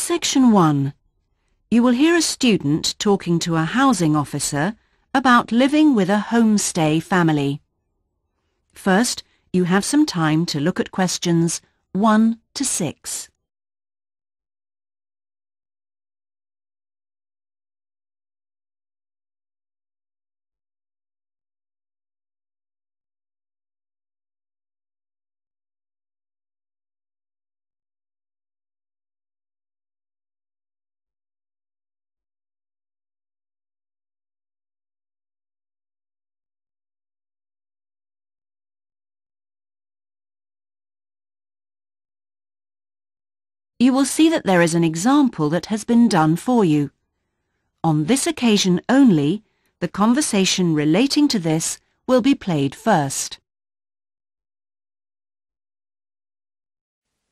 Section 1. You will hear a student talking to a housing officer about living with a homestay family. First, you have some time to look at questions 1 to 6. You will see that there is an example that has been done for you. On this occasion only, the conversation relating to this will be played first.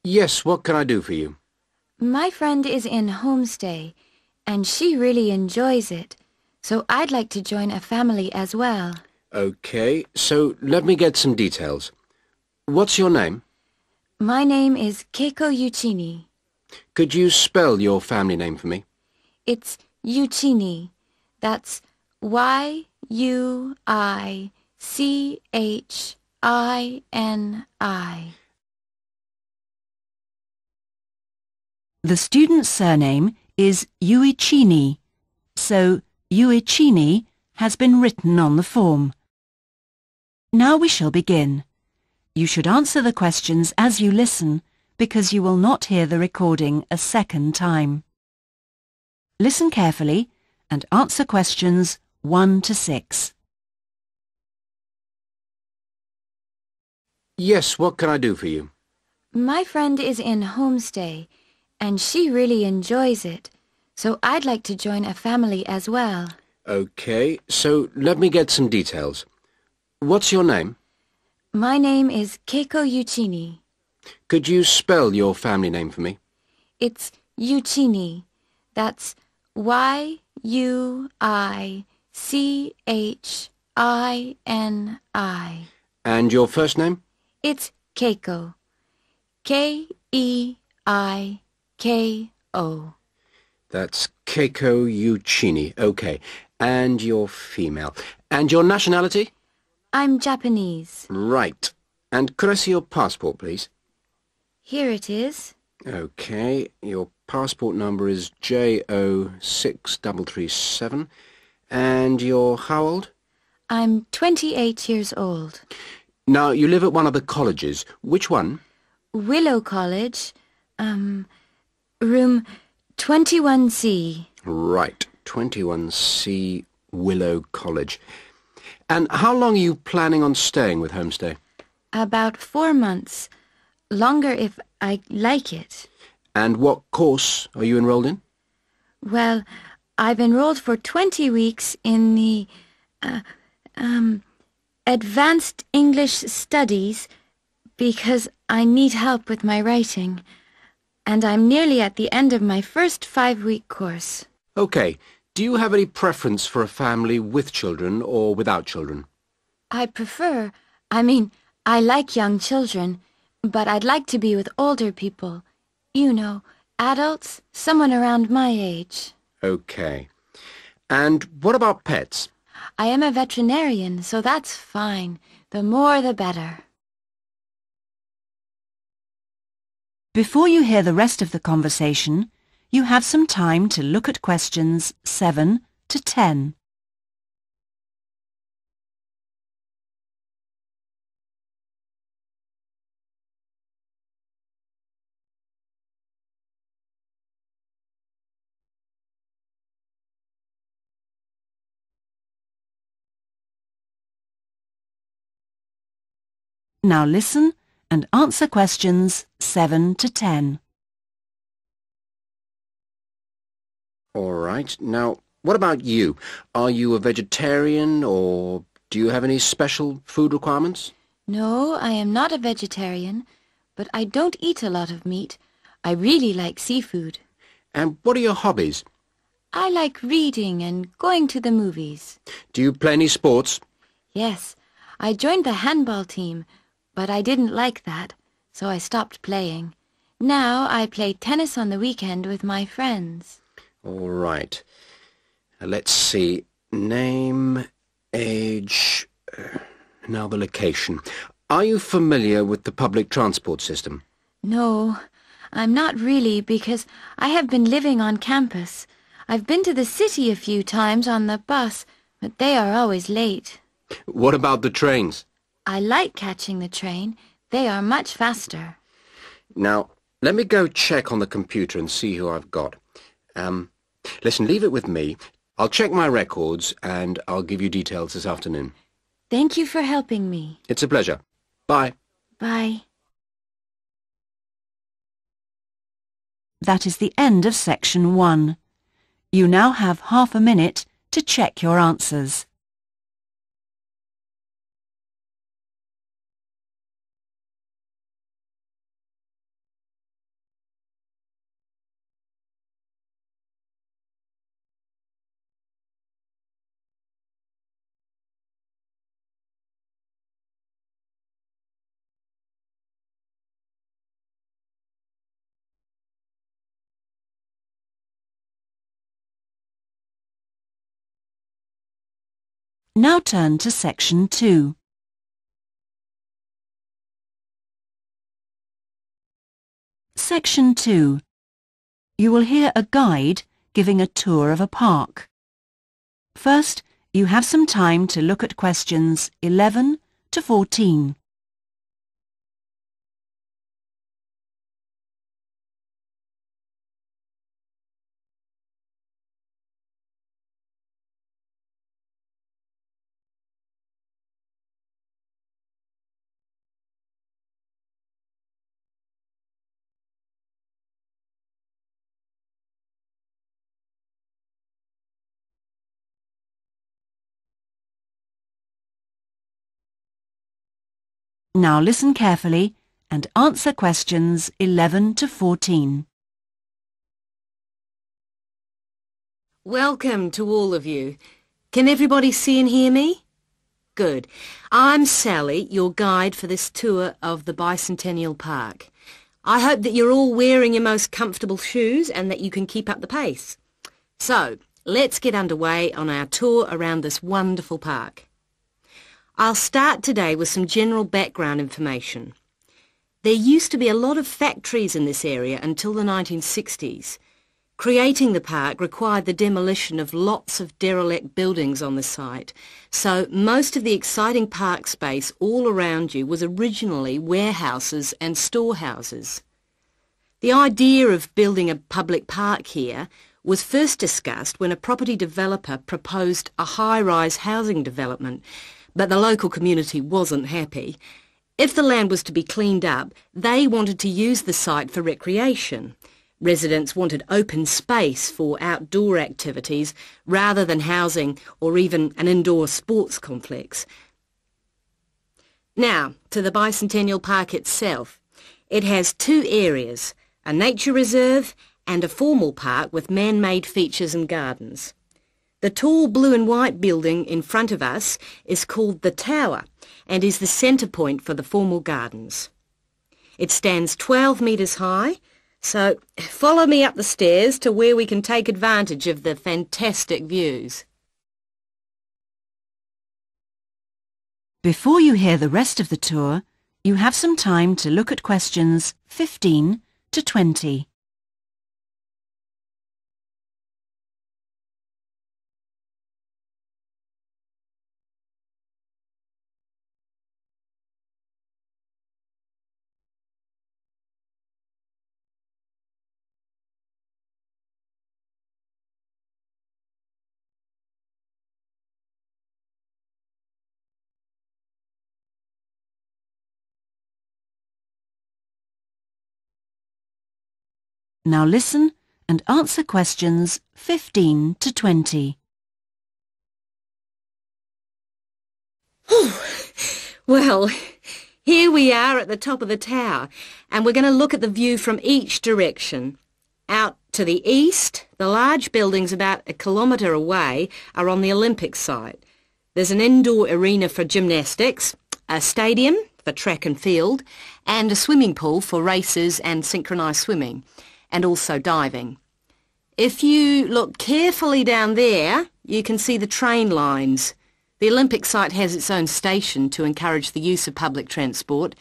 Yes, what can I do for you? My friend is in homestay, and she really enjoys it, so I'd like to join a family as well. Okay, so let me get some details. What's your name? My name is Keiko Yuchini. Could you spell your family name for me? It's Yuchini. That's Y-U-I-C-H-I-N-I. The student's surname is Uichini, so Uichini has been written on the form. Now we shall begin. You should answer the questions as you listen, because you will not hear the recording a second time. Listen carefully and answer questions 1 to 6. Yes, what can I do for you? My friend is in homestay, and she really enjoys it, so I'd like to join a family as well. Okay, so let me get some details. What's your name? My name is Keiko Yuchini. Could you spell your family name for me? It's Yuchini. That's Y-U-I-C-H-I-N-I. And your first name? It's Keiko. K-E-I-K-O. That's Keiko Yuchini. Okay, and you're female. And your nationality? I'm Japanese. Right. And could I see your passport, please? Here it is. Okay, your passport number is JO6337. And you're how old? I'm 28 years old. Now, you live at one of the colleges. Which one? Willow College, room 21C. Right, 21C Willow College. And how long are you planning on staying with Homestay? About 4 months. Longer if I like it. And what course are you enrolled in? Well, I've enrolled for 20 weeks in the, Advanced English Studies because I need help with my writing. And I'm nearly at the end of my first 5-week course. Okay. Do you have any preference for a family with children or without children? I like young children, but I'd like to be with older people. You know, adults, someone around my age. Okay. And what about pets? I am a veterinarian, so that's fine. The more the better. Before you hear the rest of the conversation, you have some time to look at questions 7 to 10. Now listen and answer questions 7 to 10. All right. Now, what about you? Are you a vegetarian or do you have any special food requirements? No, I am not a vegetarian, but I don't eat a lot of meat. I really like seafood. And what are your hobbies? I like reading and going to the movies. Do you play any sports? Yes, I joined the handball team, but I didn't like that, so I stopped playing. Now I play tennis on the weekend with my friends. All right. Let's see. Name, age, now the location. Are you familiar with the public transport system? No, I'm not really because I have been living on campus. I've been to the city a few times on the bus, but they are always late. What about the trains? I like catching the train. They are much faster. Now, let me go check on the computer and see who I've got. Listen, leave it with me. I'll check my records and I'll give you details this afternoon. Thank you for helping me. It's a pleasure. Bye. Bye. That is the end of section 1. You now have half a minute to check your answers. Now turn to section 2. Section 2. You will hear a guide giving a tour of a park. First, you have some time to look at questions 11 to 14. Now listen carefully and answer questions 11 to 14. Welcome to all of you. Can everybody see and hear me? Good. I'm Sally, your guide for this tour of the Bicentennial Park. I hope that you're all wearing your most comfortable shoes and that you can keep up the pace. So, let's get underway on our tour around this wonderful park. I'll start today with some general background information. There used to be a lot of factories in this area until the 1960s. Creating the park required the demolition of lots of derelict buildings on the site, so most of the exciting park space all around you was originally warehouses and storehouses. The idea of building a public park here was first discussed when a property developer proposed a high-rise housing development, but the local community wasn't happy. If the land was to be cleaned up, they wanted to use the site for recreation. Residents wanted open space for outdoor activities rather than housing or even an indoor sports complex. Now, to the Bicentennial Park itself. It has two areas, a nature reserve and a formal park with man-made features and gardens. The tall blue and white building in front of us is called the Tower and is the centre point for the formal gardens. It stands 12 metres high, so follow me up the stairs to where we can take advantage of the fantastic views. Before you hear the rest of the tour, you have some time to look at questions 15 to 20. Now listen and answer questions 15 to 20. Well, here we are at the top of the tower, and we're going to look at the view from each direction. Out to the east, the large buildings about a kilometre away are on the Olympic site. There's an indoor arena for gymnastics, a stadium for track and field, and a swimming pool for races and synchronised swimming, and also diving. If you look carefully down there, you can see the train lines. The Olympic site has its own station to encourage the use of public transport.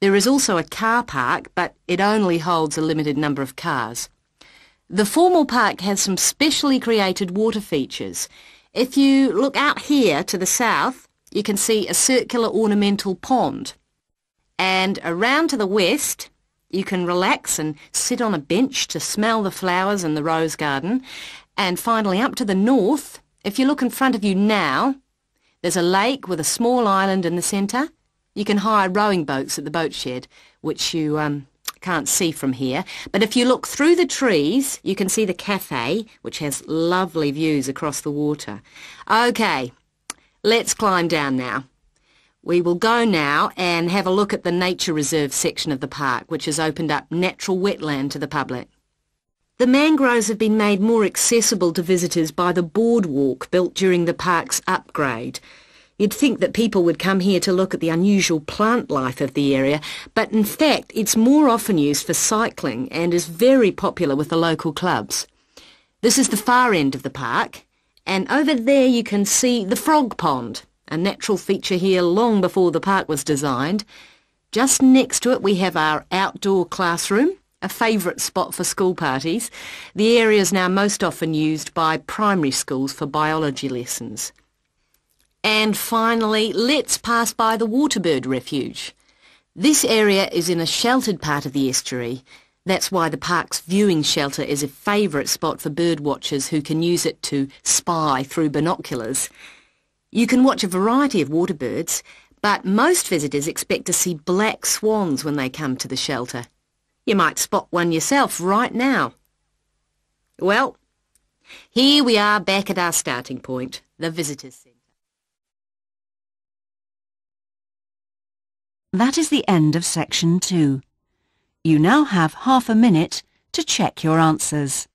There is also a car park, but it only holds a limited number of cars. The formal park has some specially created water features. If you look out here to the south, you can see a circular ornamental pond. And around to the west, you can relax and sit on a bench to smell the flowers in the rose garden. And finally, up to the north, if you look in front of you now, there's a lake with a small island in the centre. You can hire rowing boats at the boat shed, which you can't see from here. But if you look through the trees, you can see the cafe, which has lovely views across the water. OK, let's climb down now. We will go now and have a look at the nature reserve section of the park, which has opened up natural wetland to the public. The mangroves have been made more accessible to visitors by the boardwalk built during the park's upgrade. You'd think that people would come here to look at the unusual plant life of the area, but in fact it's more often used for cycling and is very popular with the local clubs. This is the far end of the park, and over there you can see the frog pond, a natural feature here long before the park was designed. Just next to it we have our outdoor classroom, a favourite spot for school parties. The area is now most often used by primary schools for biology lessons. And finally, let's pass by the Waterbird Refuge. This area is in a sheltered part of the estuary. That's why the park's viewing shelter is a favourite spot for bird watchers who can use it to spy through binoculars. You can watch a variety of water birds, but most visitors expect to see black swans when they come to the shelter. You might spot one yourself right now. Well, here we are back at our starting point, the Visitors Centre. That is the end of section 2. You now have half a minute to check your answers.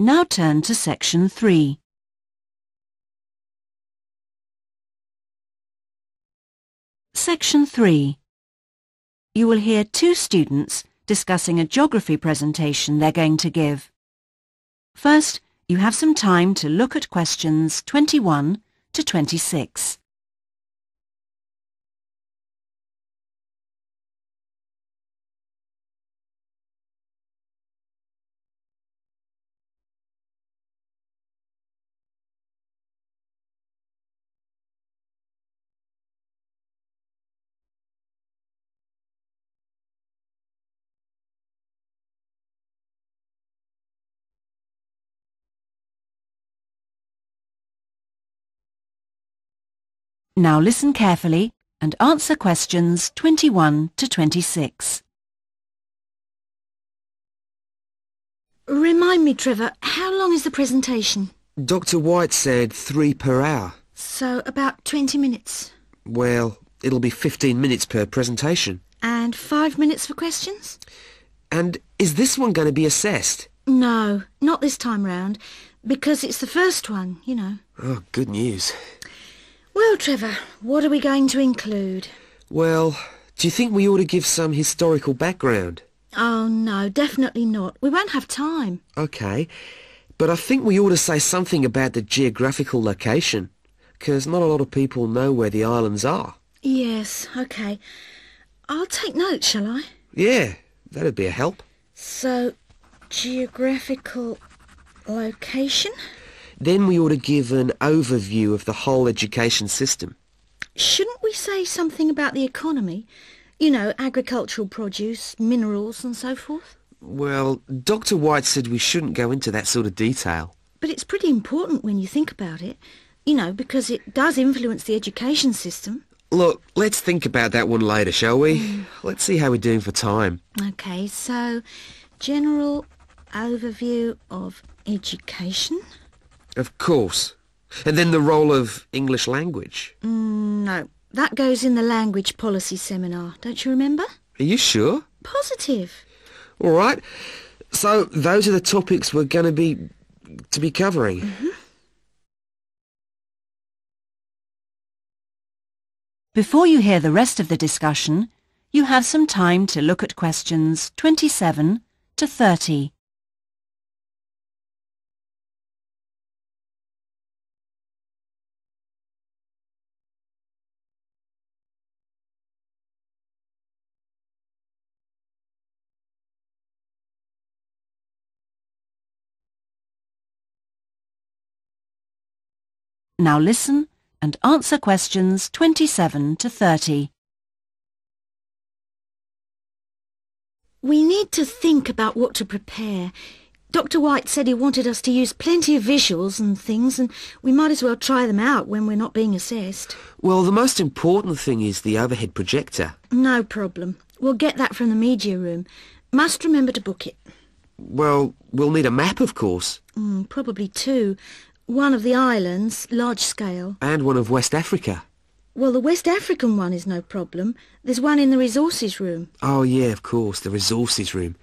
Now turn to section 3. Section 3. You will hear two students discussing a geography presentation they're going to give. First, you have some time to look at questions 21 to 26. Now listen carefully and answer questions 21 to 26. Remind me, Trevor, how long is the presentation? Dr. White said 3 per hour. So about 20 minutes. Well, it'll be 15 minutes per presentation. And 5 minutes for questions? And is this one going to be assessed? No, not this time round, because it's the first one, you know. Oh, good news. Well, Trevor, what are we going to include? Well, do you think we ought to give some historical background? Oh, no, definitely not. We won't have time. OK, but I think we ought to say something about the geographical location, because not a lot of people know where the islands are. Yes, OK. I'll take notes, shall I? Yeah, that'd be a help. So, geographical location? Then we ought to give an overview of the whole education system. Shouldn't we say something about the economy? You know, agricultural produce, minerals and so forth? Well, Dr. White said we shouldn't go into that sort of detail. But it's pretty important when you think about it, you know, because it does influence the education system. Look, let's think about that one later, shall we? Let's see how we're doing for time. Okay, so general overview of education? Of course. And then the role of English language. No, that goes in the language policy seminar, don't you remember? Are you sure? Positive. All right. So those are the topics we're going to be covering. Before you hear the rest of the discussion, you have some time to look at questions 27 to 30. Now listen and answer questions 27 to 30. We need to think about what to prepare. Dr. White said he wanted us to use plenty of visuals and things, and we might as well try them out when we're not being assessed. Well, the most important thing is the overhead projector. No problem. We'll get that from the media room. Must remember to book it. Well, we'll need a map, of course. Probably two. One of the islands, large scale. And one of West Africa. Well, the West African one is no problem. There's one in the resources room. Oh, yeah, of course, the resources room.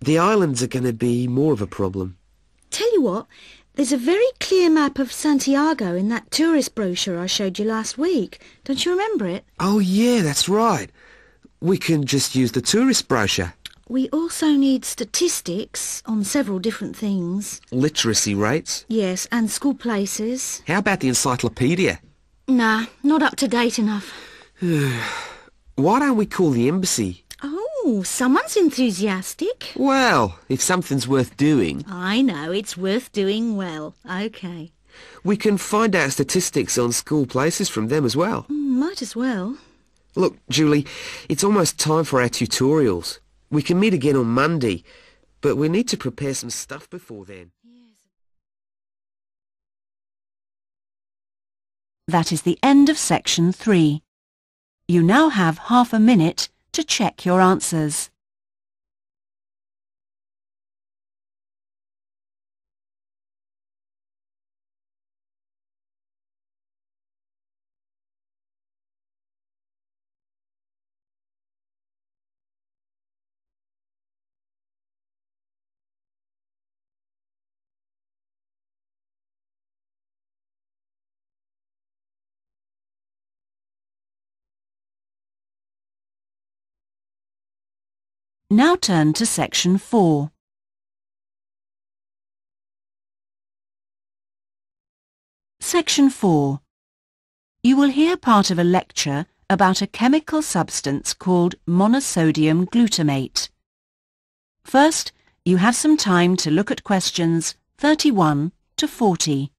The islands are going to be more of a problem. Tell you what, there's a very clear map of Santiago in that tourist brochure I showed you last week. Don't you remember it? Oh, yeah, that's right. We can just use the tourist brochure. We also need statistics on several different things. Literacy rates. Yes, and school places. How about the encyclopedia? Nah, not up to date enough. Why don't we call the embassy? Oh, someone's enthusiastic. Well, if something's worth doing, I know, it's worth doing well. OK. we can find out statistics on school places from them as well. Might as well. Look, Julie, it's almost time for our tutorials. We can meet again on Monday, but we need to prepare some stuff before then. That is the end of section 3. You now have half a minute to check your answers. Now turn to section 4. Section 4. You will hear part of a lecture about a chemical substance called monosodium glutamate. First, you have some time to look at questions 31 to 40.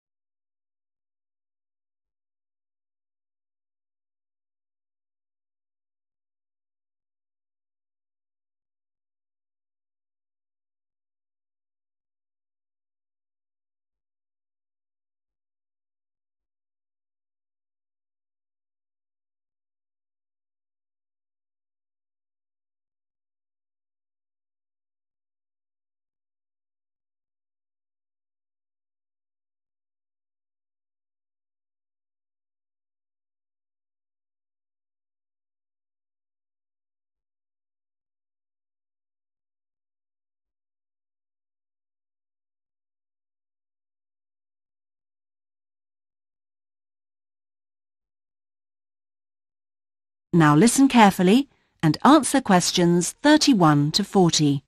Now listen carefully and answer questions 31 to 40.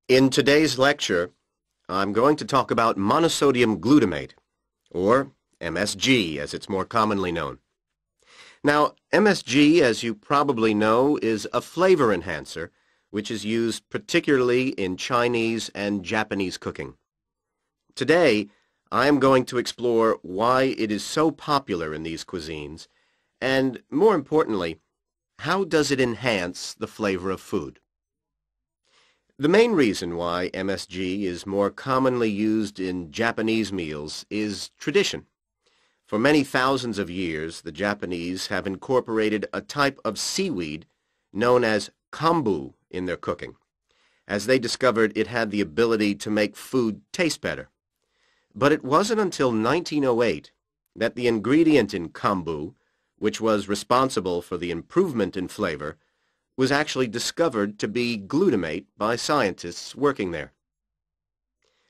In today's lecture, I'm going to talk about monosodium glutamate, or MSG as it's more commonly known. Now, MSG, as you probably know, is a flavor enhancer which is used particularly in Chinese and Japanese cooking. Today, I am going to explore why it is so popular in these cuisines, and more importantly, how does it enhance the flavor of food? The main reason why MSG is more commonly used in Japanese meals is tradition. For many thousands of years, the Japanese have incorporated a type of seaweed known as kombu in their cooking, as they discovered it had the ability to make food taste better. But it wasn't until 1908 that the ingredient in kombu, which was responsible for the improvement in flavor, was actually discovered to be glutamate by scientists working there.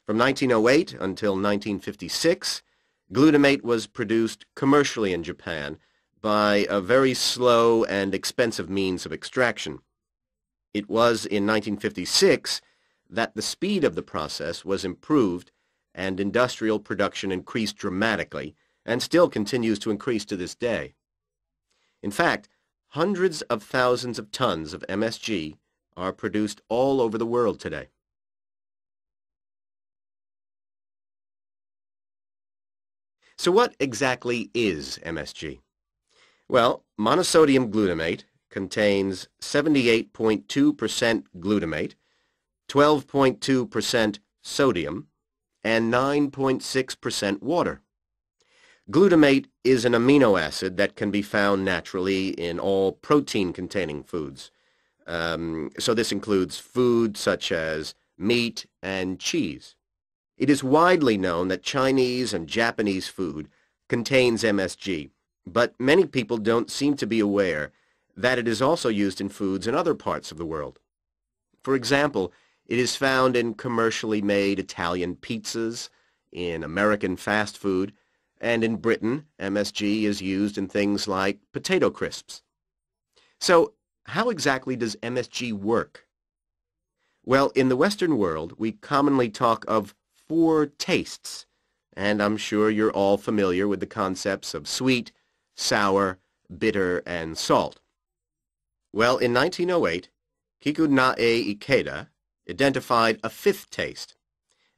From 1908 until 1956, glutamate was produced commercially in Japan by a very slow and expensive means of extraction. It was in 1956 that the speed of the process was improved and industrial production increased dramatically and still continues to increase to this day. In fact, hundreds of thousands of tons of MSG are produced all over the world today. So what exactly is MSG? Well, monosodium glutamate contains 78.2% glutamate, 12.2% sodium, and 9.6% water. Glutamate is an amino acid that can be found naturally in all protein-containing foods. So this includes food such as meat and cheese. It is widely known that Chinese and Japanese food contains MSG, but many people don't seem to be aware that it is also used in foods in other parts of the world. For example, it is found in commercially made Italian pizzas, in American fast food, and in Britain, MSG is used in things like potato crisps. So, how exactly does MSG work? Well, in the Western world, we commonly talk of 4 tastes, and I'm sure you're all familiar with the concepts of sweet, sour, bitter, and salt. Well, in 1908, Kikunae Ikeda identified a 5th taste,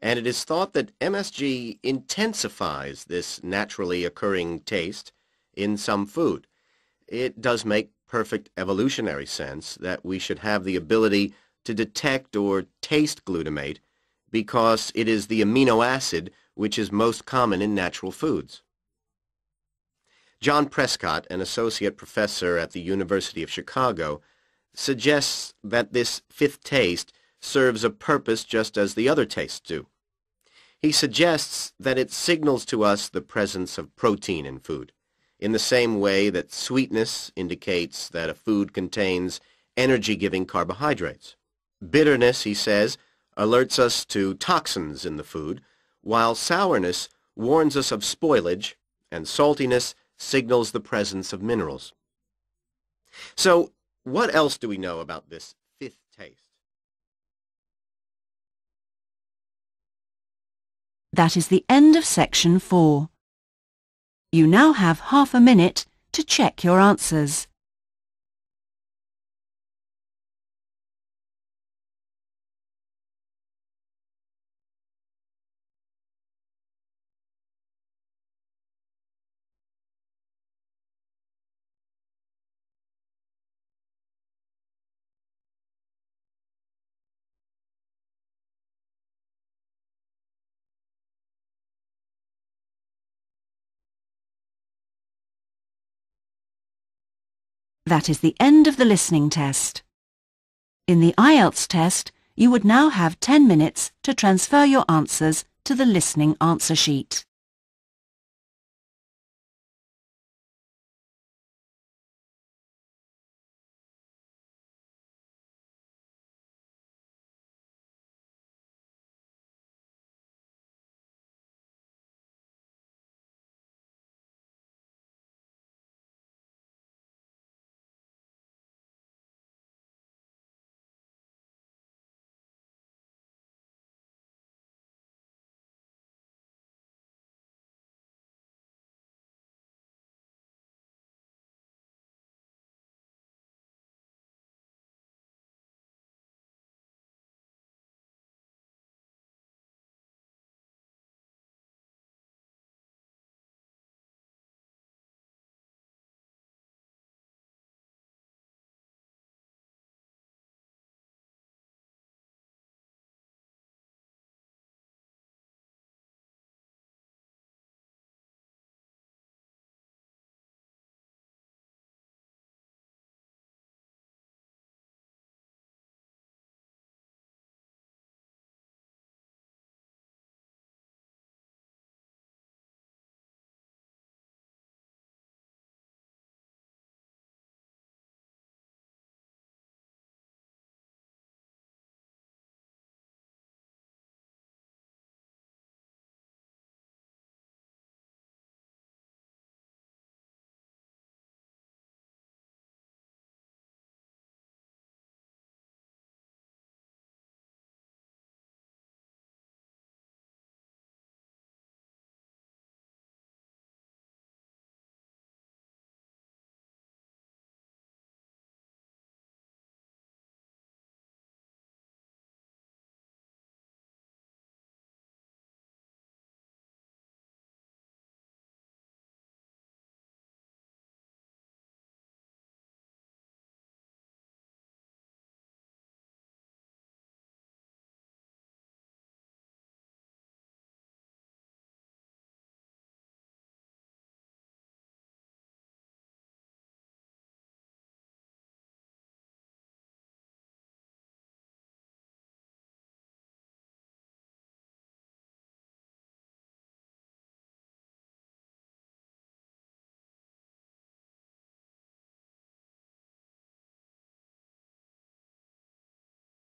and it is thought that MSG intensifies this naturally occurring taste in some food. It does make perfect evolutionary sense that we should have the ability to detect or taste glutamate because it is the amino acid which is most common in natural foods. John Prescott, an associate professor at the University of Chicago, suggests that this 5th taste serves a purpose just as the other tastes do. He suggests that it signals to us the presence of protein in food, in the same way that sweetness indicates that a food contains energy-giving carbohydrates. Bitterness, he says, alerts us to toxins in the food, while sourness warns us of spoilage, and saltiness signals the presence of minerals. So, what else do we know about this 5th taste? That is the end of section 4. You now have half a minute to check your answers. That is the end of the listening test. In the IELTS test, you would now have 10 minutes to transfer your answers to the listening answer sheet.